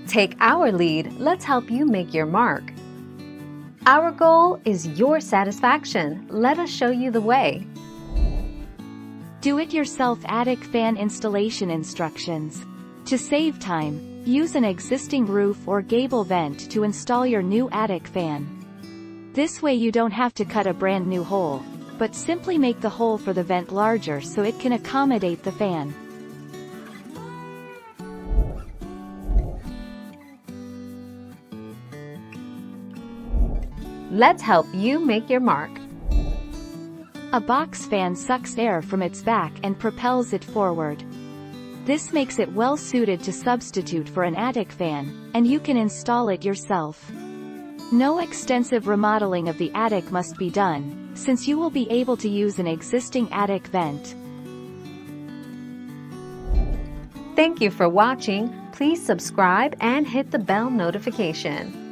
Take our lead, let's help you make your mark. Our goal is your satisfaction. Let us show you the way. Do-it-yourself attic fan installation instructions. To save time, use an existing roof or gable vent to install your new attic fan. This way you don't have to cut a brand new hole, but simply make the hole for the vent larger so it can accommodate the fan. Let's help you make your mark. A box fan sucks air from its back and propels it forward. This makes it well suited to substitute for an attic fan, and you can install it yourself. No extensive remodeling of the attic must be done, since you will be able to use an existing attic vent. Thank you for watching. Please subscribe and hit the bell notification.